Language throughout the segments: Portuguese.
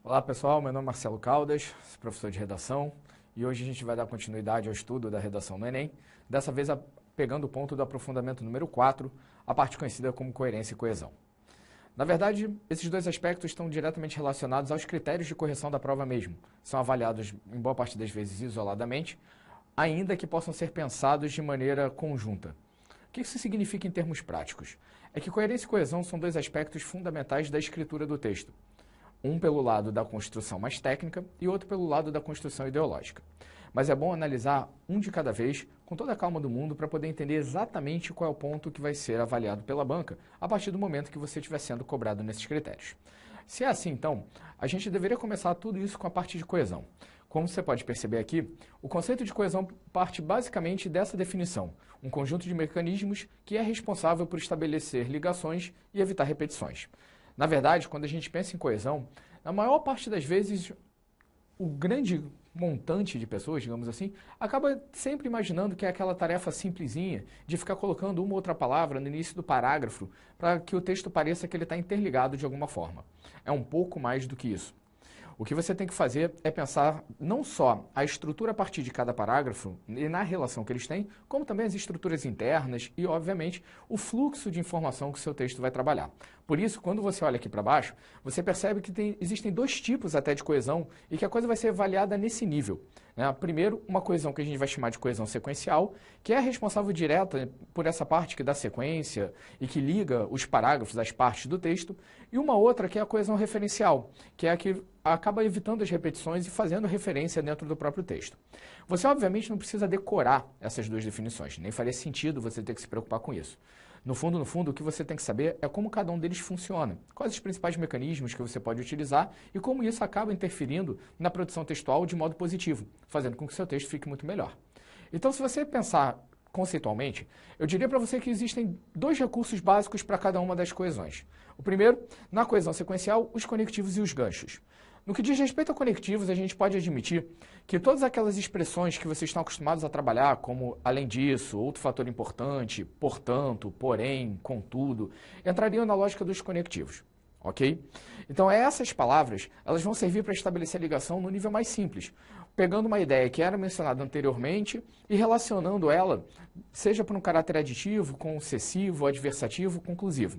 Olá pessoal, meu nome é Marcelo Caldas, sou professor de redação e hoje a gente vai dar continuidade ao estudo da redação no Enem, dessa vez pegando o ponto do aprofundamento número 4, a parte conhecida como coerência e coesão. Na verdade, esses dois aspectos estão diretamente relacionados aos critérios de correção da prova mesmo. São avaliados, em boa parte das vezes, isoladamente, ainda que possam ser pensados de maneira conjunta. O que isso significa em termos práticos? É que coerência e coesão são dois aspectos fundamentais da escritura do texto. Um pelo lado da construção mais técnica e outro pelo lado da construção ideológica. Mas é bom analisar um de cada vez, com toda a calma do mundo, para poder entender exatamente qual é o ponto que vai ser avaliado pela banca a partir do momento que você estiver sendo cobrado nesses critérios. Se é assim, então, a gente deveria começar tudo isso com a parte de coesão. Como você pode perceber aqui, o conceito de coesão parte basicamente dessa definição, um conjunto de mecanismos que é responsável por estabelecer ligações e evitar repetições. Na verdade, quando a gente pensa em coesão, na maior parte das vezes, o grande montante de pessoas, digamos assim, acaba sempre imaginando que é aquela tarefa simplesinha de ficar colocando uma ou outra palavra no início do parágrafo para que o texto pareça que ele está interligado de alguma forma. É um pouco mais do que isso. O que você tem que fazer é pensar não só a estrutura a partir de cada parágrafo e na relação que eles têm, como também as estruturas internas e, obviamente, o fluxo de informação que o seu texto vai trabalhar. Por isso, quando você olha aqui para baixo, você percebe que existem dois tipos até de coesão e que a coisa vai ser avaliada nesse nível. Primeiro, uma coesão que a gente vai chamar de coesão sequencial, que é a responsável direta por essa parte que dá sequência e que liga os parágrafos às partes do texto, e uma outra que é a coesão referencial, que é a que acaba evitando as repetições e fazendo referência dentro do próprio texto. Você, obviamente, não precisa decorar essas duas definições, nem faria sentido você ter que se preocupar com isso. No fundo, o que você tem que saber é como cada um deles funciona, quais os principais mecanismos que você pode utilizar e como isso acaba interferindo na produção textual de modo positivo, fazendo com que o seu texto fique muito melhor. Então, se você pensar conceitualmente, eu diria para você que existem dois recursos básicos para cada uma das coesões. O primeiro, na coesão sequencial, os conectivos e os ganchos. No que diz respeito a conectivos, a gente pode admitir que todas aquelas expressões que vocês estão acostumados a trabalhar, como além disso, outro fator importante, portanto, porém, contudo, entrariam na lógica dos conectivos, ok? Então, essas palavras, elas vão servir para estabelecer a ligação no nível mais simples, pegando uma ideia que era mencionada anteriormente e relacionando ela, seja por um caráter aditivo, concessivo, adversativo, conclusivo.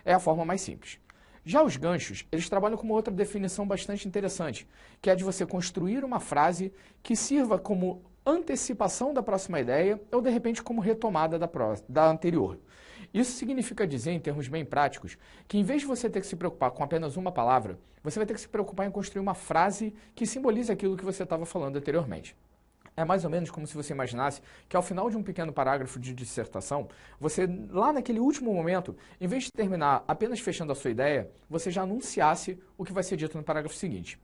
É a forma mais simples. Já os ganchos, eles trabalham com uma outra definição bastante interessante, que é a de você construir uma frase que sirva como antecipação da próxima ideia ou, de repente, como retomada da anterior. Isso significa dizer, em termos bem práticos, que em vez de você ter que se preocupar com apenas uma palavra, você vai ter que se preocupar em construir uma frase que simbolize aquilo que você estava falando anteriormente. É mais ou menos como se você imaginasse que ao final de um pequeno parágrafo de dissertação, você, lá naquele último momento, em vez de terminar apenas fechando a sua ideia, você já anunciasse o que vai ser dito no parágrafo seguinte.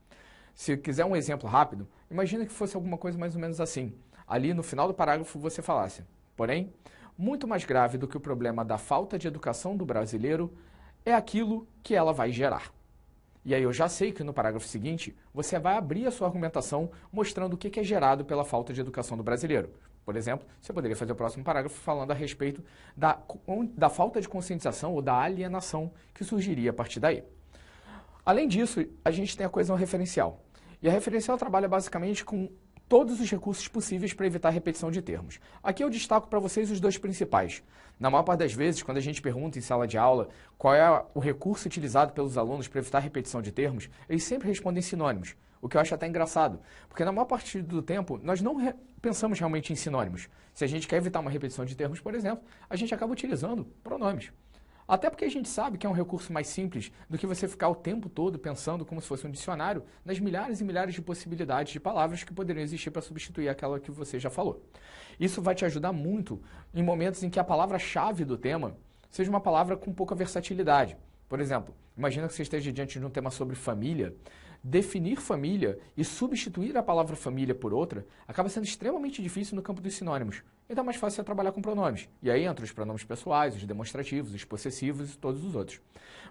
Se quiser um exemplo rápido, imagina que fosse alguma coisa mais ou menos assim. Ali no final do parágrafo você falasse, porém, muito mais grave do que o problema da falta de educação do brasileiro é aquilo que ela vai gerar. E aí eu já sei que no parágrafo seguinte, você vai abrir a sua argumentação mostrando o que é gerado pela falta de educação do brasileiro. Por exemplo, você poderia fazer o próximo parágrafo falando a respeito da falta de conscientização ou da alienação que surgiria a partir daí. Além disso, a gente tem a coesão referencial. E a referencial trabalha basicamente com todos os recursos possíveis para evitar repetição de termos. Aqui eu destaco para vocês os dois principais. Na maior parte das vezes, quando a gente pergunta em sala de aula qual é o recurso utilizado pelos alunos para evitar repetição de termos, eles sempre respondem sinônimos, o que eu acho até engraçado, porque na maior parte do tempo nós não pensamos realmente em sinônimos. Se a gente quer evitar uma repetição de termos, por exemplo, a gente acaba utilizando pronomes. Até porque a gente sabe que é um recurso mais simples do que você ficar o tempo todo pensando como se fosse um dicionário nas milhares e milhares de possibilidades de palavras que poderiam existir para substituir aquela que você já falou. Isso vai te ajudar muito em momentos em que a palavra-chave do tema seja uma palavra com pouca versatilidade. Por exemplo, imagina que você esteja diante de um tema sobre família. Definir família e substituir a palavra família por outra acaba sendo extremamente difícil no campo dos sinônimos. Então é mais fácil trabalhar com pronomes. E aí entram os pronomes pessoais, os demonstrativos, os possessivos e todos os outros.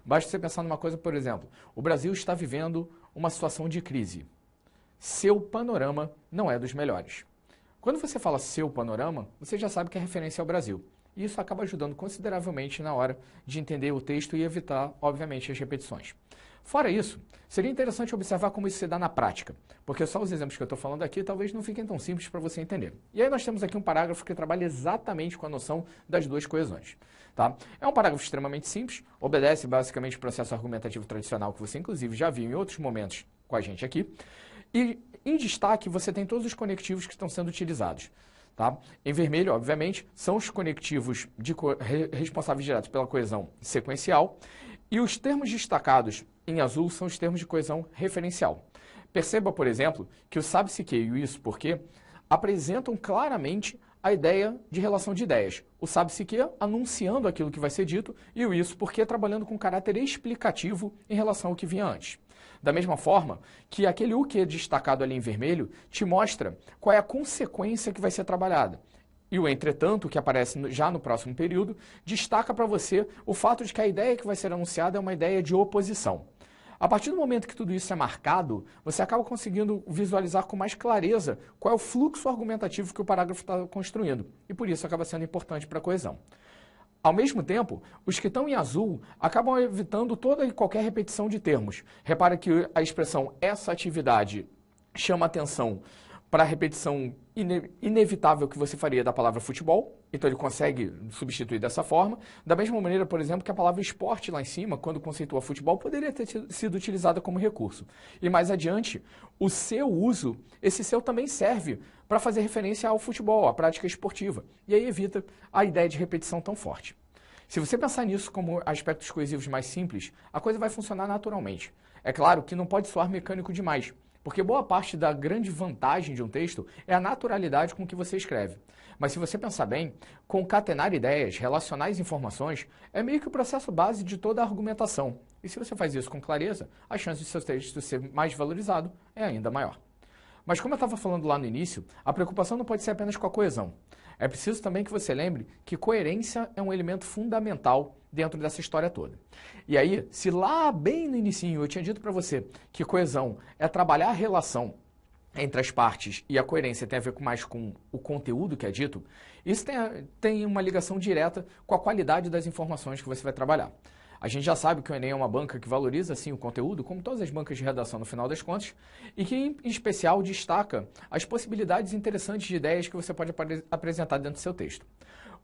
Basta você pensar numa coisa, por exemplo, o Brasil está vivendo uma situação de crise. Seu panorama não é dos melhores. Quando você fala seu panorama, você já sabe que é referência ao Brasil. E isso acaba ajudando consideravelmente na hora de entender o texto e evitar, obviamente, as repetições. Fora isso, seria interessante observar como isso se dá na prática, porque só os exemplos que eu estou falando aqui talvez não fiquem tão simples para você entender. E aí nós temos aqui um parágrafo que trabalha exatamente com a noção das duas coesões. Tá? É um parágrafo extremamente simples, obedece basicamente o processo argumentativo tradicional que você inclusive já viu em outros momentos com a gente aqui. E em destaque você tem todos os conectivos que estão sendo utilizados. Tá? Em vermelho, obviamente, são os conectivos responsáveis diretos pela coesão sequencial e os termos destacados em azul são os termos de coesão referencial. Perceba, por exemplo, que o sabe-se que e o isso porque apresentam claramente a ideia de relação de ideias. O sabe-se que anunciando aquilo que vai ser dito e o isso porque trabalhando com caráter explicativo em relação ao que vinha antes. Da mesma forma que aquele o que é destacado ali em vermelho te mostra qual é a consequência que vai ser trabalhada. E o entretanto, que aparece já no próximo período, destaca para você o fato de que a ideia que vai ser anunciada é uma ideia de oposição. A partir do momento que tudo isso é marcado, você acaba conseguindo visualizar com mais clareza qual é o fluxo argumentativo que o parágrafo está construindo. E por isso acaba sendo importante para a coesão. Ao mesmo tempo, os que estão em azul acabam evitando toda e qualquer repetição de termos. Repara que a expressão essa atividade chama atenção para a repetição inevitável que você faria da palavra futebol, então ele consegue substituir dessa forma. Da mesma maneira, por exemplo, que a palavra esporte lá em cima, quando conceitua futebol, poderia ter sido utilizada como recurso. E mais adiante, o seu uso, esse seu também serve para fazer referência ao futebol, à prática esportiva, e aí evita a ideia de repetição tão forte. Se você pensar nisso como aspectos coesivos mais simples, a coisa vai funcionar naturalmente. É claro que não pode soar mecânico demais, porque boa parte da grande vantagem de um texto é a naturalidade com que você escreve. Mas se você pensar bem, concatenar ideias, relacionar as informações, é meio que o processo base de toda a argumentação. E se você faz isso com clareza, a chance de seu texto ser mais valorizado é ainda maior. Mas como eu estava falando lá no início, a preocupação não pode ser apenas com a coesão. É preciso também que você lembre que coerência é um elemento fundamental dentro dessa história toda. E aí, se lá bem no inicinho eu tinha dito para você que coesão é trabalhar a relação entre as partes e a coerência tem a ver mais com o conteúdo que é dito, isso tem uma ligação direta com a qualidade das informações que você vai trabalhar. A gente já sabe que o Enem é uma banca que valoriza, sim, o conteúdo, como todas as bancas de redação no final das contas, e que, em especial, destaca as possibilidades interessantes de ideias que você pode apresentar dentro do seu texto.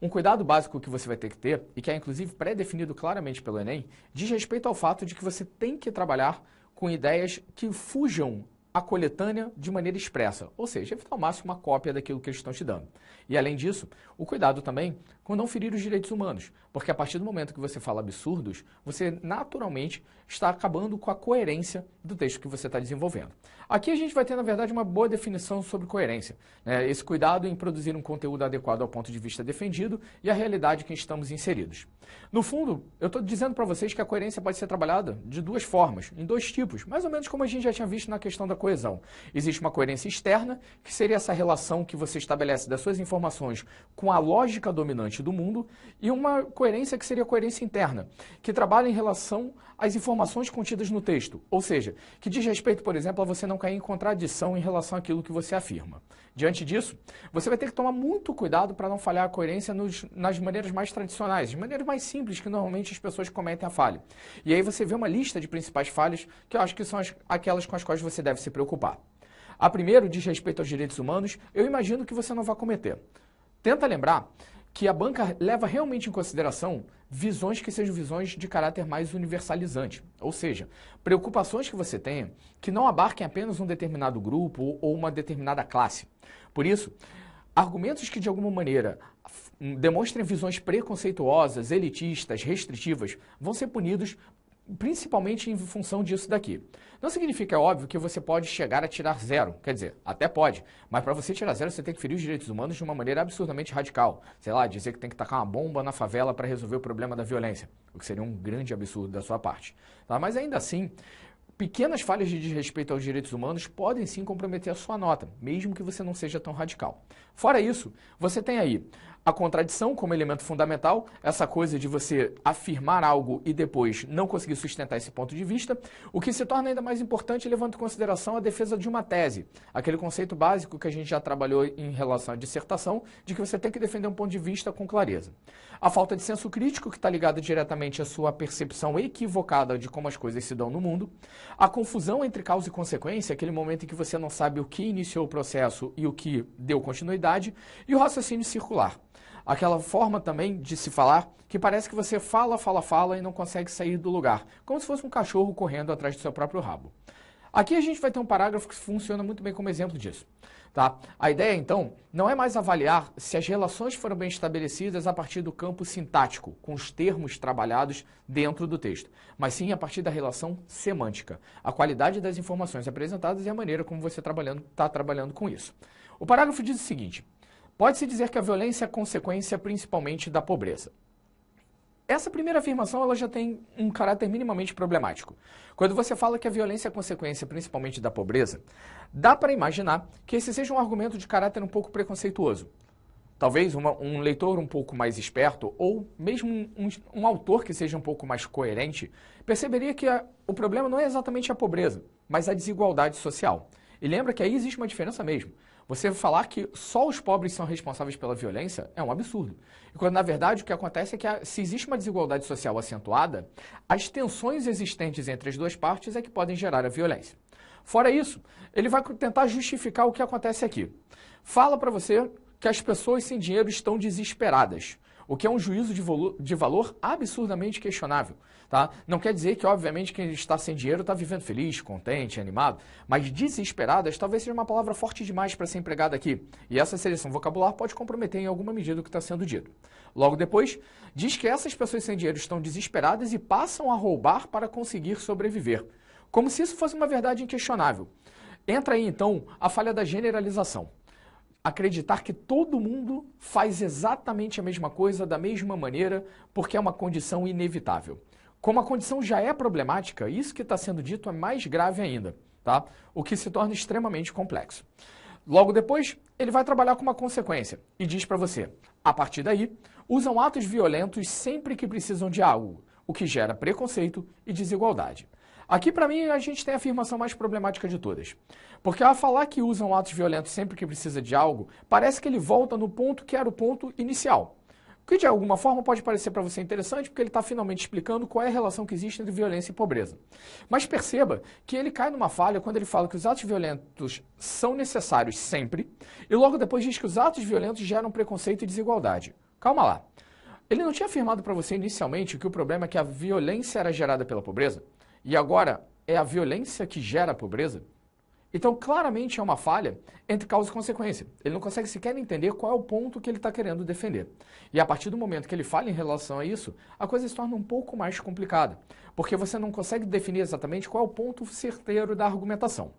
Um cuidado básico que você vai ter que ter, e que é inclusive pré-definido claramente pelo Enem, diz respeito ao fato de que você tem que trabalhar com ideias que fujam a coletânea de maneira expressa, ou seja, evitar ao máximo uma cópia daquilo que eles estão te dando. E além disso, o cuidado também com não ferir os direitos humanos, porque a partir do momento que você fala absurdos, você naturalmente está acabando com a coerência do texto que você está desenvolvendo. Aqui a gente vai ter, na verdade, uma boa definição sobre coerência, né? Esse cuidado em produzir um conteúdo adequado ao ponto de vista defendido e à realidade em que estamos inseridos. No fundo, eu estou dizendo para vocês que a coerência pode ser trabalhada de duas formas, em dois tipos, mais ou menos como a gente já tinha visto na questão da coesão. Existe uma coerência externa, que seria essa relação que você estabelece das suas informações com a lógica dominante do mundo, e uma coerência que seria a coerência interna, que trabalha em relação às informações contidas no texto, ou seja, que diz respeito, por exemplo, a você não cair em contradição em relação àquilo que você afirma. Diante disso, você vai ter que tomar muito cuidado para não falhar a coerência nas maneiras mais tradicionais, de maneiras mais simples que normalmente as pessoas cometem a falha. E aí você vê uma lista de principais falhas que eu acho que são aquelas com as quais você deve se preocupar. A primeira diz respeito aos direitos humanos, eu imagino que você não vai cometer. Tenta lembrar que a banca leva realmente em consideração visões que sejam visões de caráter mais universalizante, ou seja, preocupações que você tenha que não abarquem apenas um determinado grupo ou uma determinada classe. Por isso, argumentos que de alguma maneira demonstrem visões preconceituosas, elitistas, restritivas, vão ser punidos principalmente em função disso daqui. Não significa, é óbvio, que você pode chegar a tirar zero. Quer dizer, até pode, mas para você tirar zero, você tem que ferir os direitos humanos de uma maneira absurdamente radical. Sei lá, dizer que tem que tacar uma bomba na favela para resolver o problema da violência, o que seria um grande absurdo da sua parte. Tá? Mas ainda assim, pequenas falhas de desrespeito aos direitos humanos podem sim comprometer a sua nota, mesmo que você não seja tão radical. Fora isso, você tem aí a contradição como elemento fundamental, essa coisa de você afirmar algo e depois não conseguir sustentar esse ponto de vista, o que se torna ainda mais importante levando em consideração a defesa de uma tese, aquele conceito básico que a gente já trabalhou em relação à dissertação, de que você tem que defender um ponto de vista com clareza. A falta de senso crítico, que está ligada diretamente à sua percepção equivocada de como as coisas se dão no mundo, a confusão entre causa e consequência, aquele momento em que você não sabe o que iniciou o processo e o que deu continuidade, e o raciocínio circular. Aquela forma também de se falar que parece que você fala e não consegue sair do lugar, como se fosse um cachorro correndo atrás do seu próprio rabo. Aqui a gente vai ter um parágrafo que funciona muito bem como exemplo disso. Tá? A ideia, então, não é mais avaliar se as relações foram bem estabelecidas a partir do campo sintático, com os termos trabalhados dentro do texto, mas sim a partir da relação semântica, a qualidade das informações apresentadas e a maneira como você está trabalhando com isso. O parágrafo diz o seguinte: pode-se dizer que a violência é consequência principalmente da pobreza. Essa primeira afirmação ela já tem um caráter minimamente problemático. Quando você fala que a violência é consequência principalmente da pobreza, dá para imaginar que esse seja um argumento de caráter um pouco preconceituoso. Talvez um leitor um pouco mais esperto, ou mesmo um autor que seja um pouco mais coerente, perceberia que o problema não é exatamente a pobreza, mas a desigualdade social. E lembra que aí existe uma diferença mesmo. Você falar que só os pobres são responsáveis pela violência é um absurdo. E quando, na verdade, o que acontece é que se existe uma desigualdade social acentuada, as tensões existentes entre as duas partes é que podem gerar a violência. Fora isso, ele vai tentar justificar o que acontece aqui. Fala para você que as pessoas sem dinheiro estão desesperadas, o que é um juízo de valor absurdamente questionável. Tá? Não quer dizer que, obviamente, quem está sem dinheiro está vivendo feliz, contente, animado, mas desesperadas talvez seja uma palavra forte demais para ser empregada aqui, e essa seleção vocabular pode comprometer em alguma medida o que está sendo dito. Logo depois, diz que essas pessoas sem dinheiro estão desesperadas e passam a roubar para conseguir sobreviver, como se isso fosse uma verdade inquestionável. Entra aí, então, a falha da generalização. Acreditar que todo mundo faz exatamente a mesma coisa da mesma maneira porque é uma condição inevitável. Como a condição já é problemática, isso que está sendo dito é mais grave ainda, tá? O que se torna extremamente complexo. Logo depois, ele vai trabalhar com uma consequência e diz para você, a partir daí, usam atos violentos sempre que precisam de algo, o que gera preconceito e desigualdade. Aqui, para mim, a gente tem a afirmação mais problemática de todas. Porque ao falar que usam atos violentos sempre que precisa de algo, parece que ele volta no ponto que era o ponto inicial. O que de alguma forma pode parecer para você interessante, porque ele está finalmente explicando qual é a relação que existe entre violência e pobreza. Mas perceba que ele cai numa falha quando ele fala que os atos violentos são necessários sempre, e logo depois diz que os atos violentos geram preconceito e desigualdade. Calma lá. Ele não tinha afirmado para você inicialmente que o problema é que a violência era gerada pela pobreza? E agora é a violência que gera a pobreza? Então, claramente é uma falha entre causa e consequência. Ele não consegue sequer entender qual é o ponto que ele está querendo defender. E a partir do momento que ele fala em relação a isso, a coisa se torna um pouco mais complicada, porque você não consegue definir exatamente qual é o ponto certeiro da argumentação.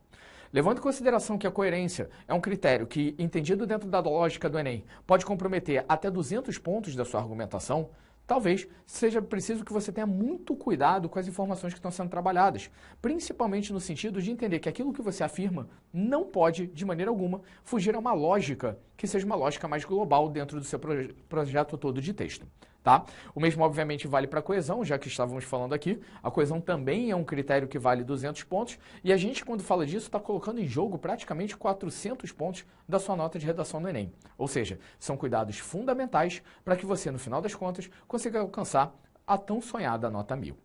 Levando em consideração que a coerência é um critério que, entendido dentro da lógica do Enem, pode comprometer até 200 pontos da sua argumentação, talvez seja preciso que você tenha muito cuidado com as informações que estão sendo trabalhadas, principalmente no sentido de entender que aquilo que você afirma não pode, de maneira alguma, fugir a uma lógica que seja uma lógica mais global dentro do seu projeto todo de texto. Tá? O mesmo, obviamente, vale para a coesão, já que estávamos falando aqui. A coesão também é um critério que vale 200 pontos, e a gente, quando fala disso, está colocando em jogo praticamente 400 pontos da sua nota de redação no Enem. Ou seja, são cuidados fundamentais para que você, no final das contas, consiga alcançar a tão sonhada nota 1000.